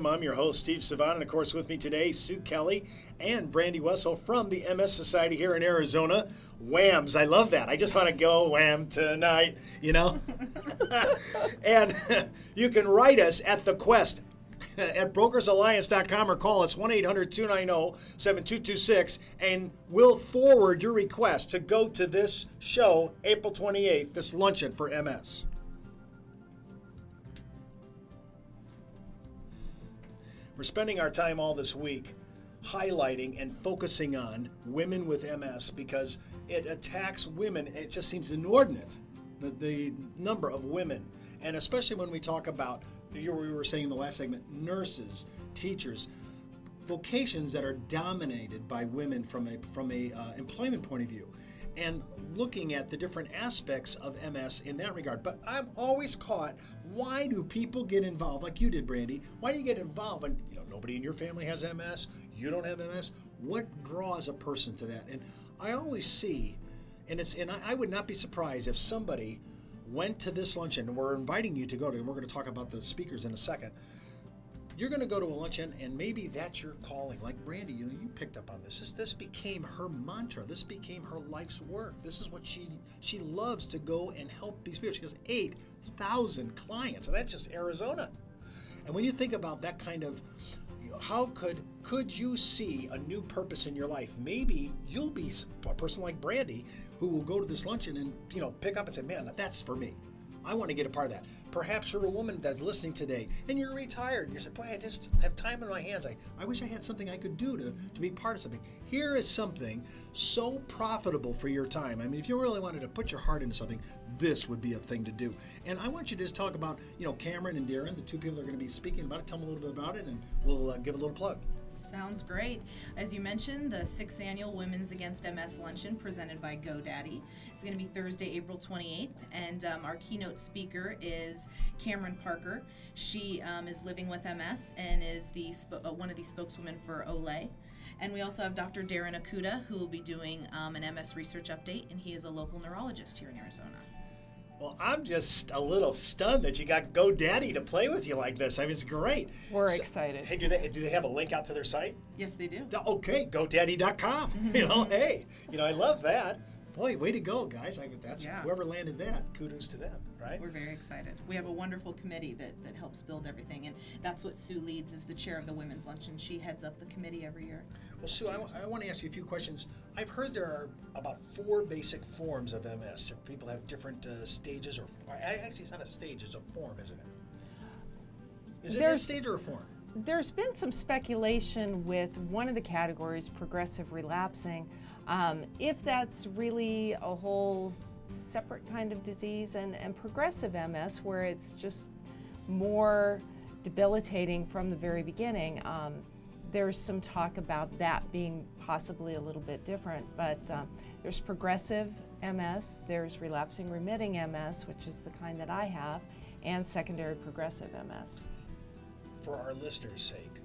I'm your host, Steve Savant, and of course with me today, Sue Kelly and Brandee Wessel from the MS Society here in Arizona. Whams, I love that. I just want to go wham tonight, you know? And you can write us at The Quest at brokersalliance.com or call us 1-800-290-7226, and we'll forward your request to go to this show April 28th, this luncheon for MS. We're spending our time all this week highlighting and focusing on women with MS because it attacks women. It just seems inordinate, the number of women. And especially when we talk about, we were saying in the last segment, nurses, teachers, vocations that are dominated by women from a employment point of view, and looking at the different aspects of MS in that regard. But I'm always caught, why do people get involved, like you did, Brandee? Why do you get involved when nobody in your family has MS, you don't have MS? What draws a person to that? And I always see, and I would not be surprised if somebody went to this luncheon, and we're inviting you to go to, and we're going to talk about the speakers in a second. You're going to go to a luncheon, and maybe that's your calling. Like Brandee, you picked up on this. This became her mantra. This became her life's work. This is what she loves, to go and help these people. She has 8,000 clients, and that's just Arizona. And when you think about that kind of, how could you see a new purpose in your life? Maybe you'll be a person like Brandee who will go to this luncheon and pick up and say, man, that's for me. I want to get a part of that. Perhaps you're a woman that's listening today and you're retired and you say, boy, I just have time in my hands. I wish I had something I could do to be part of something. Here is something so profitable for your time. I mean, if you really wanted to put your heart into something, this would be a thing to do. And I want you to just talk about, Cameron and Darren, the two people that are going to be speaking about it. Tell them a little bit about it, and we'll give a little plug. Sounds great. As you mentioned, the 6th Annual Women's Against MS Luncheon presented by GoDaddy. It's going to be Thursday, April 28th, and our keynote speaker is Cameron Parker. She is living with MS and is one of the spokeswomen for Olay. And we also have Dr. Darren Akuda, who will be doing an MS research update, and he is a local neurologist here in Arizona. Well, I'm just a little stunned that you got GoDaddy to play with you like this. I mean, it's great. We're excited. Hey, do they have a link out to their site? Yes, they do. Okay, GoDaddy.com. Hey, I love that. Boy, way to go, guys. Whoever landed that, kudos to them, right? We're very excited. We have a wonderful committee that helps build everything, and that's what Sue leads, is the chair of the Women's Luncheon. She heads up the committee every year. Well, Sue, I want to ask you a few questions. I've heard there are about 4 basic forms of MS. People have different stages, or actually it's not a stage, it's a form, isn't it? Is it a stage or a form? There's been some speculation with one of the categories, progressive relapsing, if that's really a whole separate kind of disease, and progressive MS, where it's just more debilitating from the very beginning. There's some talk about that being possibly a little bit different, but there's progressive MS, there's relapsing remitting MS, which is the kind that I have, and secondary progressive MS. For our listeners' sake,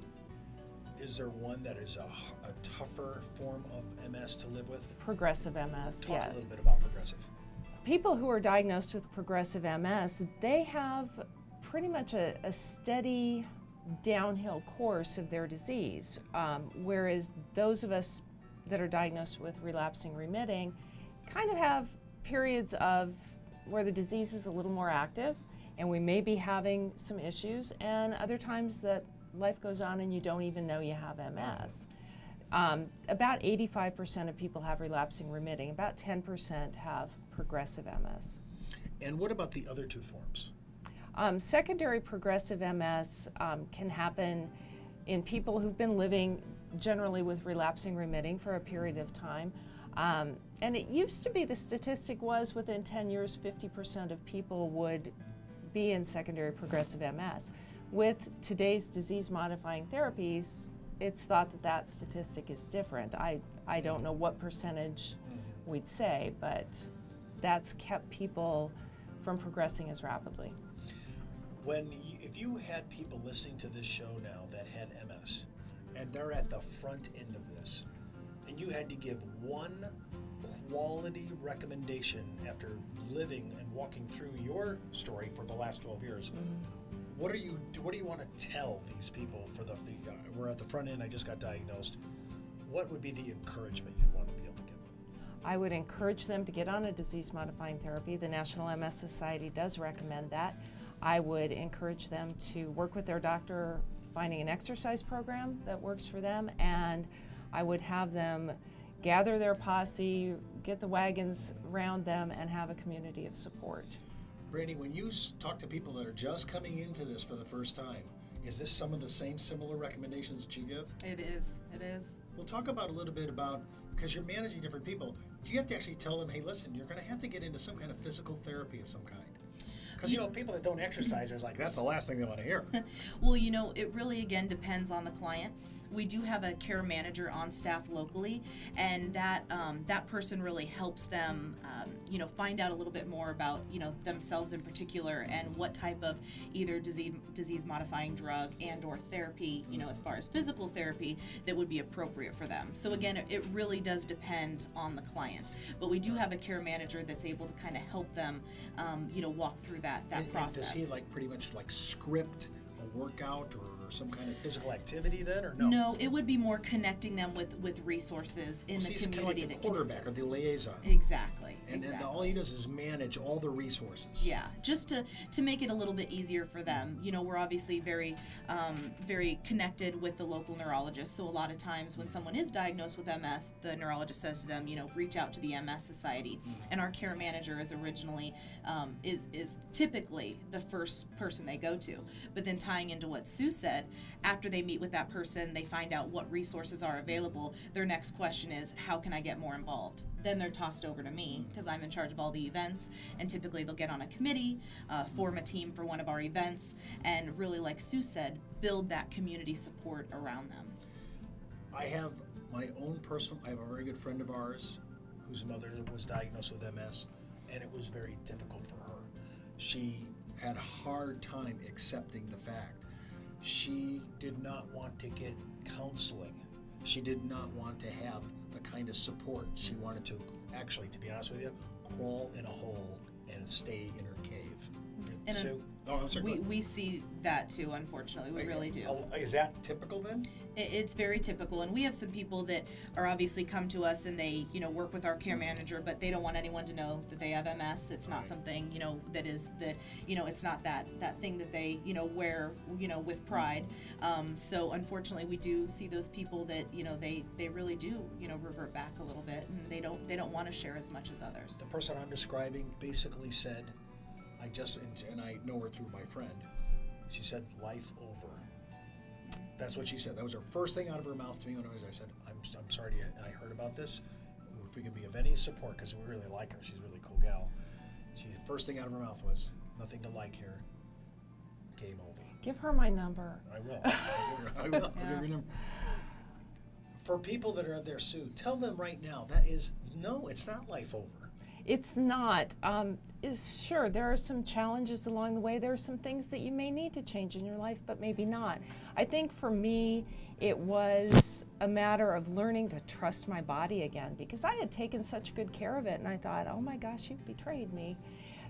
is there one that is a tougher form of MS to live with? Progressive MS, Talk yes. a little bit about progressive. People who are diagnosed with progressive MS, they have pretty much a steady downhill course of their disease, whereas those of us that are diagnosed with relapsing remitting kind of have periods of where the disease is a little more active and we may be having some issues, and other times that life goes on and you don't even know you have MS. About 85% of people have relapsing remitting, about 10% have progressive MS. And what about the other 2 forms? Secondary progressive MS can happen in people who've been living generally with relapsing remitting for a period of time. And it used to be, the statistic was within 10 years, 50% of people would be in secondary progressive MS. With today's disease-modifying therapies, it's thought that statistic is different. I don't know what percentage we'd say, but that's kept people from progressing as rapidly. If you had people listening to this show now that had MS, and they're at the front end of this, and you had to give one quality recommendation after living and walking through your story for the last 12 years, What do you want to tell these people we're at the front end, I just got diagnosed. What would be the encouragement you'd want to be able to give them? I would encourage them to get on a disease-modifying therapy. The National MS Society does recommend that. I would encourage them to work with their doctor, finding an exercise program that works for them, and I would have them gather their posse, get the wagons around them, and have a community of support. Brandee, when you talk to people that are just coming into this for the first time, is this some of the same similar recommendations that you give? It is. It is. We'll talk about a little bit about, because you're managing different people, do you have to actually tell them, hey, listen, you're going to have to get into some kind of physical therapy of some kind? Because, people that don't exercise, it's like, that's the last thing they want to hear. Well, it really, again, depends on the client. We do have a care manager on staff locally, and that person really helps them, find out a little bit more about, themselves in particular and what type of either disease-modifying drug and or therapy, as far as physical therapy, that would be appropriate for them. So again, it really does depend on the client. But we do have a care manager that's able to kind of help them, walk through that process. And does he pretty much script a workout or some kind of physical activity then, or no? No, it would be more connecting them with resources in the He's community. kind of like the quarterback or the liaison. Exactly. And all he does is manage all the resources. Yeah, just to make it a little bit easier for them. We're obviously very connected with the local neurologist. So a lot of times when someone is diagnosed with MS, the neurologist says to them, reach out to the MS Society. And our care manager is originally is typically the first person they go to. But then tying into what Sue said, after they meet with that person, they find out what resources are available. Their next question is, how can I get more involved? Then they're tossed over to me because I'm in charge of all the events, and typically they'll get on a committee, form a team for one of our events, and really, like Sue said, build that community support around them. I have I have a very good friend of ours whose mother was diagnosed with MS, and it was very difficult for her. She had a hard time accepting the fact. She did not want to get counseling. She did not want to have the kind of support. She wanted to, actually, to be honest with you, crawl in a hole and stay in her cave. And Sue? I'm sorry. We see that too, unfortunately. We really do. Is that typical then? It's very typical, and we have some people that are obviously come to us and they, work with our care manager, but they don't want anyone to know that they have MS. It's not something, it's not that thing that they, wear, with pride. So unfortunately, we do see those people that, they really do, revert back a little bit, and they don't want to share as much as others. The person I'm describing basically said, and I know her through my friend, she said, life over. That's what she said. That was her first thing out of her mouth to me I said, I'm sorry I heard about this. If we can be of any support, because we really like her, she's a really cool gal. The first thing out of her mouth was, nothing to like here, game over. Give her my number. I will. I will. Yeah. Give her your number. For people that are out there, Sue, tell them right now, no, it's not life over. It's not. Sure, there are some challenges along the way. There are some things that you may need to change in your life, but maybe not. I think for me, it was a matter of learning to trust my body again, because I had taken such good care of it, and I thought, oh my gosh, you've betrayed me.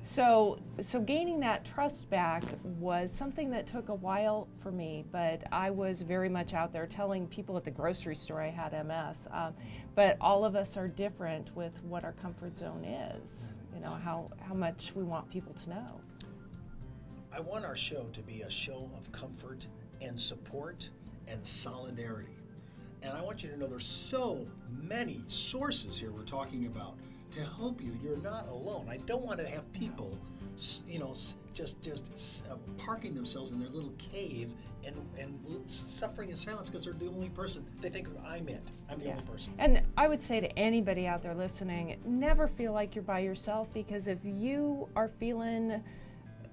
So gaining that trust back was something that took a while for me, but I was very much out there telling people at the grocery store I had MS. But all of us are different with what our comfort zone is, how much we want people to know. I want our show to be a show of comfort and support and solidarity. And I want you to know there's so many sources here we're talking about to help you. You're not alone. I don't want to have people, just parking themselves in their little cave and suffering in silence because they're the only person. They think I'm it. I'm the only person. And I would say to anybody out there listening, never feel like you're by yourself, because if you are feeling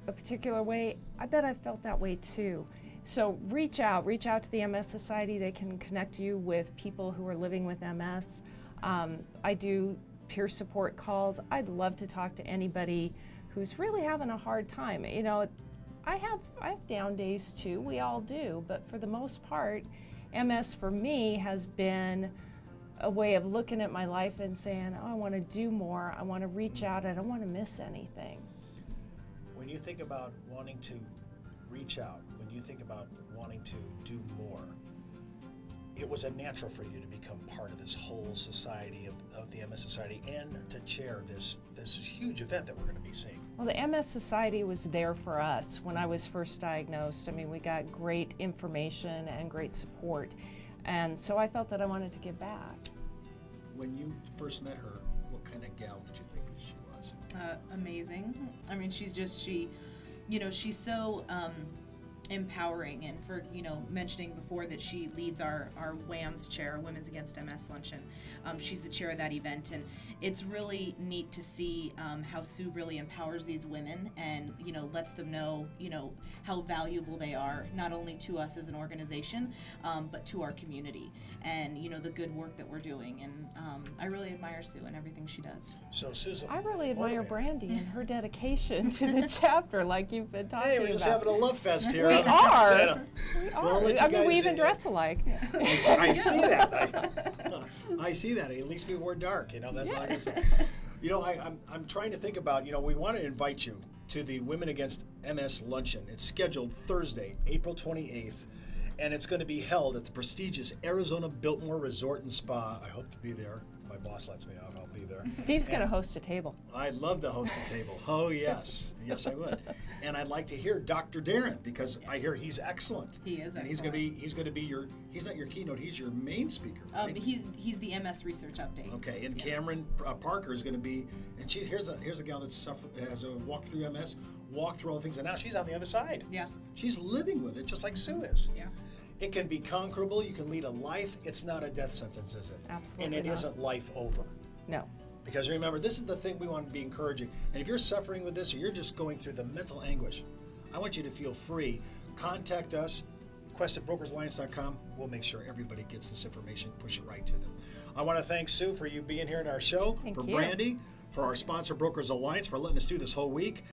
a particular way, I bet I felt that way too. So reach out to the MS Society. They can connect you with people who are living with MS. I do peer support calls. I'd love to talk to anybody who's really having a hard time. I have down days too, we all do, but for the most part, MS for me has been a way of looking at my life and saying, oh, I want to do more, I want to reach out, I don't want to miss anything. When you think about wanting to reach out, when you think about wanting to do more, it was a natural for you to become part of this whole society of the MS Society and to chair this huge event that we're going to be seeing. Well, the MS Society was there for us when I was first diagnosed. I mean, we got great information and great support. And so I felt that I wanted to give back. When you first met her, what kind of gal did you think that she was? Amazing. I mean, she's so empowering, and for mentioning before that she leads our WAMS chair, Women's Against MS Luncheon. She's the chair of that event, and it's really neat to see how Sue really empowers these women and lets them know how valuable they are, not only to us as an organization, but to our community, and the good work that we're doing. And I really admire Sue and everything she does. So Susan, I really admire Brandee and her dedication to the chapter, like you've been talking about. Hey, we're just having a love fest here. We are. Yeah. We are. Well, I'll let you I mean, we guys- even dress alike. I see that. I see that. At least we wore dark. That's all I can say. I'm trying to think about. We want to invite you to the Women Against MS Luncheon. It's scheduled Thursday, April 28th, and it's going to be held at the prestigious Arizona Biltmore Resort and Spa. I hope to be there. If my boss lets me off, I'll be there. Steve's going to host a table. I'd love to host a table. Oh, yes. Yes, I would. And I'd like to hear Dr. Darren, because I hear he's excellent. He is and excellent. he's going to be your, he's not your keynote, he's your main speaker, right? He's the MS research update. Okay, and Cameron Parker is going to be, and here's a gal that's has a walk through MS, walk through all the things, and now she's on the other side. Yeah. She's living with it, just like Sue is. Yeah. It can be conquerable. You can lead a life. It's not a death sentence, is it? Absolutely And it not. isn't life over. No. Because remember, this is the thing we want to be encouraging. And if you're suffering with this, or you're just going through the mental anguish, I want you to feel free. Contact us, quest@brokersalliance.com. We'll make sure everybody gets this information, push it right to them. I want to thank Sue for you being here in our show, Thank for you. Brandee, for our sponsor, Brokers Alliance, for letting us do this whole week.